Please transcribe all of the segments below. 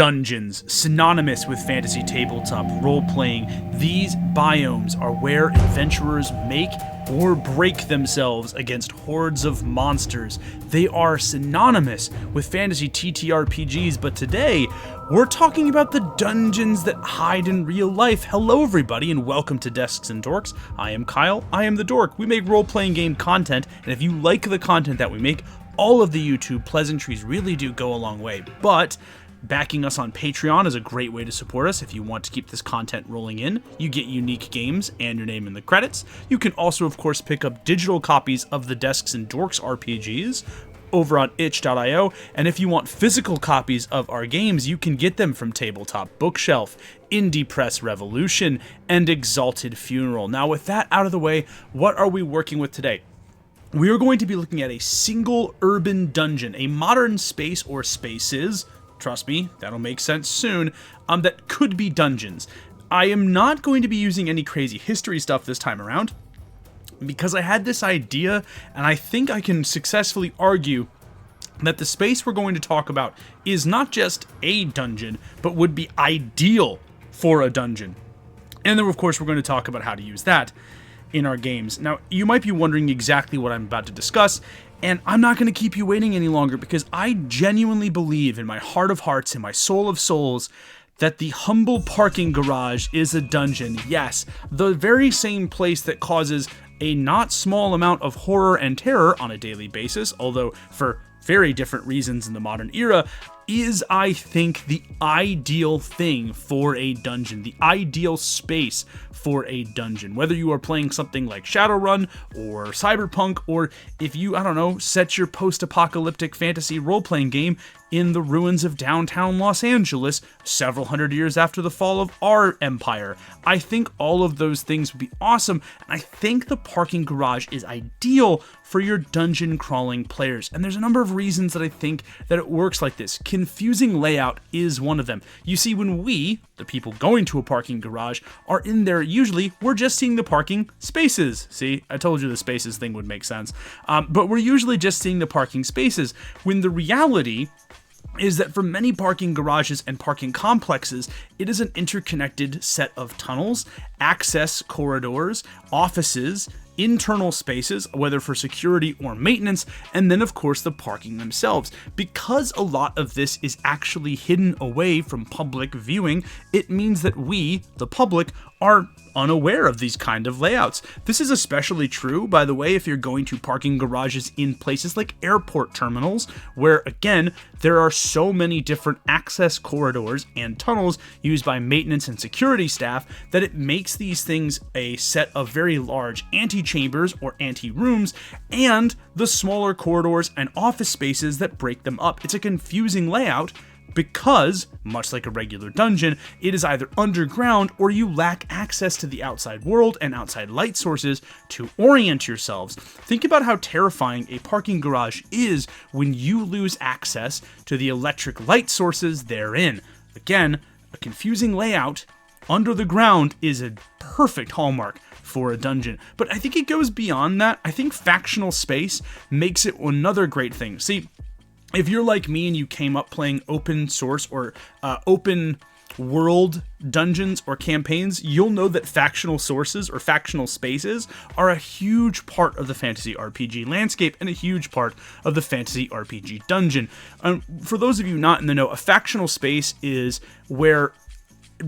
Dungeons, synonymous with fantasy tabletop role-playing, these biomes are where adventurers make or break themselves against hordes of monsters. They are synonymous with fantasy TTRPGs, but today, we're talking about the dungeons that hide in real life. Hello everybody, and welcome to Desks and Dorks. I am Kyle, I am the Dork. We make role-playing game content, and if you like the content that we make, all of the YouTube pleasantries really do go a long way, but backing us on Patreon is a great way to support us. If you want to keep this content rolling in, you get unique games and your name in the credits. You can also, of course, pick up digital copies of the Desks and Dorks RPGs over on itch.io, and if you want physical copies of our games, you can get them from Tabletop Bookshelf, Indie Press Revolution, and Exalted Funeral. Now, with that out of the way, what are we working with today? We are going to be looking at a single urban dungeon, a modern space or spaces, trust me, that'll make sense soon, that could be dungeons. I am not going to be using any crazy history stuff this time around, because I had this idea, and I think I can successfully argue that the space we're going to talk about is not just a dungeon, but would be ideal for a dungeon. And then, of course, we're going to talk about how to use that in our games. Now, you might be wondering exactly what I'm about to discuss, and I'm not going to keep you waiting any longer because I genuinely believe in my heart of hearts, in my soul of souls, that the humble parking garage is a dungeon. Yes, the very same place that causes a not small amount of horror and terror on a daily basis, although for very different reasons in the modern era, is, I think, the ideal thing for a dungeon, the ideal space for a dungeon. Whether you are playing something like Shadowrun or Cyberpunk, or if you, I don't know, set your post-apocalyptic fantasy role-playing game in the ruins of downtown Los Angeles several hundred years after the fall of our empire. I think all of those things would be awesome, and I think the parking garage is ideal for your dungeon crawling players. And there's a number of reasons that I think that it works like this. Confusing layout is one of them. You see, when we, the people going to a parking garage, are in there, usually we're just seeing the parking spaces. See, I told you the spaces thing would make sense. But we're usually just seeing the parking spaces, when the reality is that for many parking garages and parking complexes, it is an interconnected set of tunnels, access corridors, offices, internal spaces, whether for security or maintenance, and then of course the parking themselves. Because a lot of this is actually hidden away from public viewing, it means that we, the public, are unaware of these kind of layouts. This is especially true, by the way, if you're going to parking garages in places like airport terminals, where again, there are so many different access corridors and tunnels used by maintenance and security staff that it makes these things a set of very large antechambers or ante-rooms, and the smaller corridors and office spaces that break them up. It's a confusing layout, because, much like a regular dungeon, it is either underground or you lack access to the outside world and outside light sources to orient yourselves. Think about how terrifying a parking garage is when you lose access to the electric light sources therein. Again, a confusing layout under the ground is a perfect hallmark for a dungeon. But I think it goes beyond that. I think factional space makes it another great thing. See, if you're like me and you came up playing open source or open world dungeons or campaigns, you'll know that factional sources or factional spaces are a huge part of the fantasy RPG landscape and a huge part of the fantasy RPG dungeon. For those of you not in the know, a factional space is where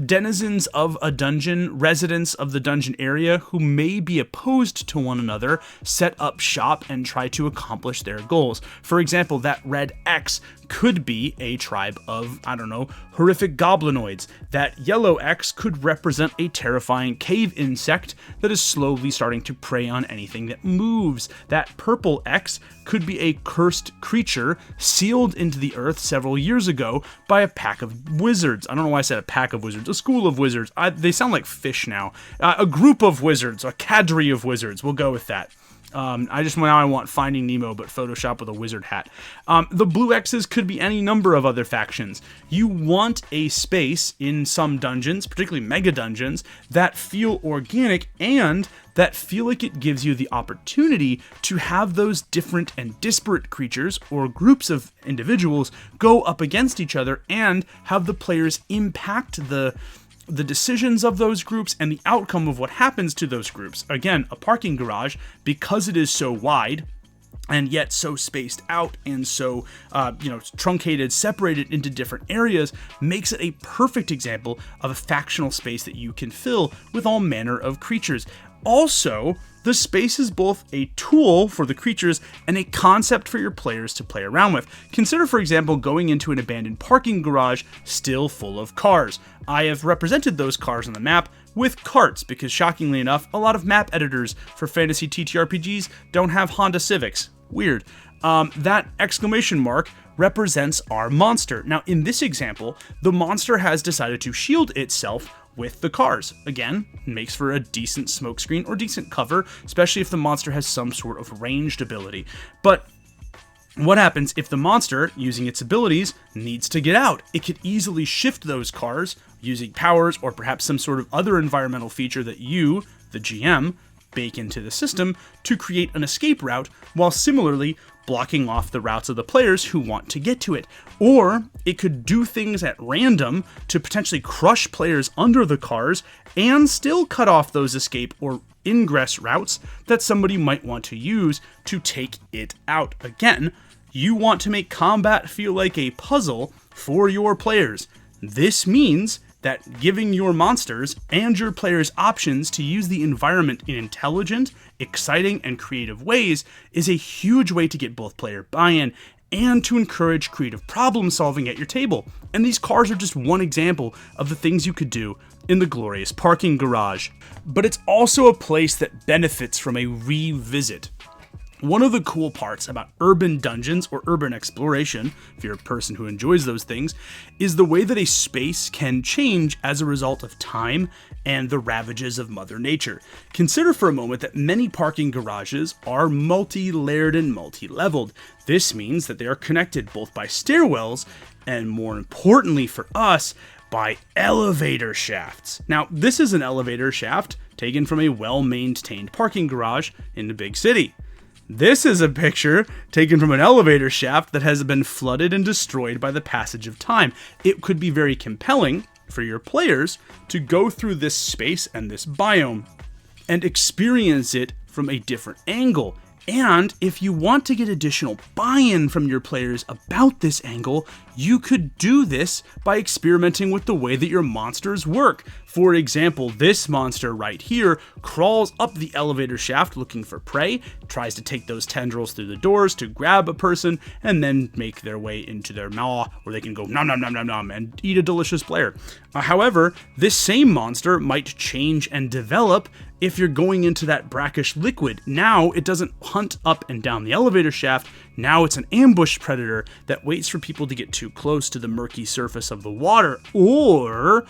denizens of a dungeon, residents of the dungeon area who may be opposed to one another, set up shop and try to accomplish their goals. For example, that red X could be a tribe of, I don't know, horrific goblinoids. That yellow X could represent a terrifying cave insect that is slowly starting to prey on anything that moves. That purple X could be a cursed creature sealed into the earth several years ago by a pack of wizards. I don't know why I said a pack of wizards. A school of wizards. They sound like fish now. A group of wizards. A cadre of wizards. We'll go with that. I want Finding Nemo, but Photoshop with a wizard hat. The blue X's could be any number of other factions. You want a space in some dungeons, particularly mega dungeons, that feel organic and that feel like it gives you the opportunity to have those different and disparate creatures or groups of individuals go up against each other and have the players impact the decisions of those groups and the outcome of what happens to those groups. Again, a parking garage, because it is so wide and yet so spaced out and so truncated, separated into different areas, makes it a perfect example of a factional space that you can fill with all manner of creatures. Also, the space is both a tool for the creatures and a concept for your players to play around with. Consider, for example, going into an abandoned parking garage still full of cars. I have represented those cars on the map with carts because, shockingly enough, a lot of map editors for fantasy TTRPGs don't have Honda Civics. Weird. That exclamation mark represents our monster. Now, in this example, the monster has decided to shield itself with the cars. Again, makes for a decent smokescreen or decent cover, especially if the monster has some sort of ranged ability. But what happens if the monster, using its abilities, needs to get out? It could easily shift those cars using powers or perhaps some sort of other environmental feature that you, the GM, bake into the system to create an escape route, while similarly blocking off the routes of the players who want to get to it. Or it could do things at random to potentially crush players under the cars and still cut off those escape or ingress routes that somebody might want to use to take it out. Again, you want to make combat feel like a puzzle for your players. This means that giving your monsters and your players options to use the environment in intelligent, exciting, and creative ways is a huge way to get both player buy-in and to encourage creative problem solving at your table. And these cars are just one example of the things you could do in the glorious parking garage. But it's also a place that benefits from a revisit. One of the cool parts about urban dungeons or urban exploration, if you're a person who enjoys those things, is the way that a space can change as a result of time and the ravages of Mother Nature. Consider for a moment that many parking garages are multi-layered and multi-leveled. This means that they are connected both by stairwells and, more importantly for us, by elevator shafts. Now, this is an elevator shaft taken from a well-maintained parking garage in the big city. This is a picture taken from an elevator shaft that has been flooded and destroyed by the passage of time. It could be very compelling for your players to go through this space and this biome and experience it from a different angle. And if you want to get additional buy-in from your players about this angle, you could do this by experimenting with the way that your monsters work. For example, this monster right here crawls up the elevator shaft looking for prey, tries to take those tendrils through the doors to grab a person, and then make their way into their maw where they can go nom nom nom nom nom and eat a delicious player. However, this same monster might change and develop if you're going into that brackish liquid. Now it doesn't hunt up and down the elevator shaft. Now it's an ambush predator that waits for people to get too close to the murky surface of the water, or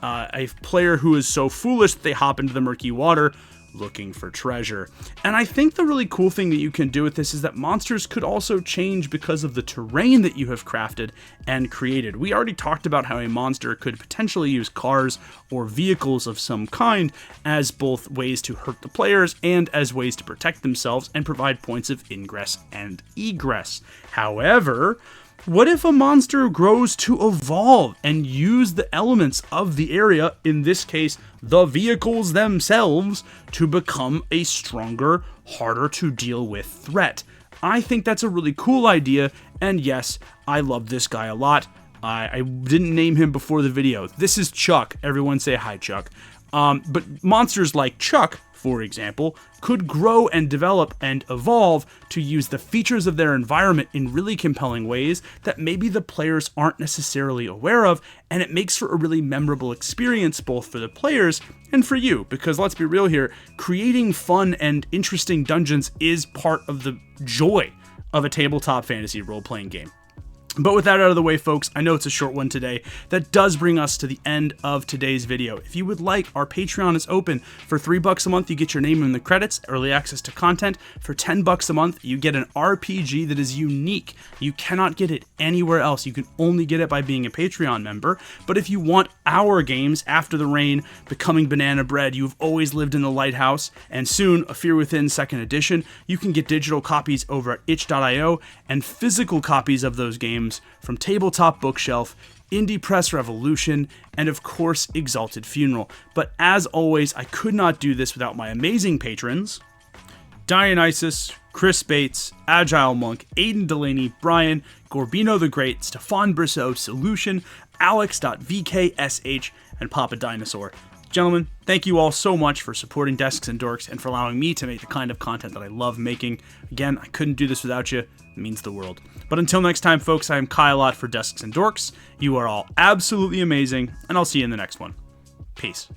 a player who is so foolish that they hop into the murky water looking for treasure. And I think the really cool thing that you can do with this is that monsters could also change because of the terrain that you have crafted and created. We already talked about how a monster could potentially use cars or vehicles of some kind as both ways to hurt the players and as ways to protect themselves and provide points of ingress and egress. However, what if a monster grows to evolve and use the elements of the area, in this case, the vehicles themselves, to become a stronger, harder to deal with threat? I think that's a really cool idea, and yes, I love this guy a lot. I didn't name him before the video. This is Chuck. Everyone say hi, Chuck. But monsters like Chuck, for example, could grow and develop and evolve to use the features of their environment in really compelling ways that maybe the players aren't necessarily aware of, and it makes for a really memorable experience both for the players and for you, because let's be real here, creating fun and interesting dungeons is part of the joy of a tabletop fantasy role-playing game. But with that out of the way, folks, I know it's a short one today. That does bring us to the end of today's video. If you would like, our Patreon is open. For $3 a month, you get your name in the credits, early access to content. For $10 a month, you get an RPG that is unique. You cannot get it anywhere else. You can only get it by being a Patreon member. But if you want our games, After the Rain, Becoming Banana Bread, You've Always Lived in the Lighthouse, and soon, A Fear Within 2nd Edition, you can get digital copies over at itch.io and physical copies of those games from Tabletop Bookshelf, Indie Press Revolution, and of course, Exalted Funeral. But as always, I could not do this without my amazing patrons: Dionysus, Chris Bates, Agile Monk, Aiden Delaney, Brian, Gorbino the Great, Stefan Brissot, Solution, Alex.vksh, and Papa Dinosaur. Gentlemen, thank you all so much for supporting Desks and Dorks and for allowing me to make the kind of content that I love making. Again, I couldn't do this without you. It means the world. But until next time, folks, I am Kyle Ott for Desks and Dorks. You are all absolutely amazing, and I'll see you in the next one. Peace.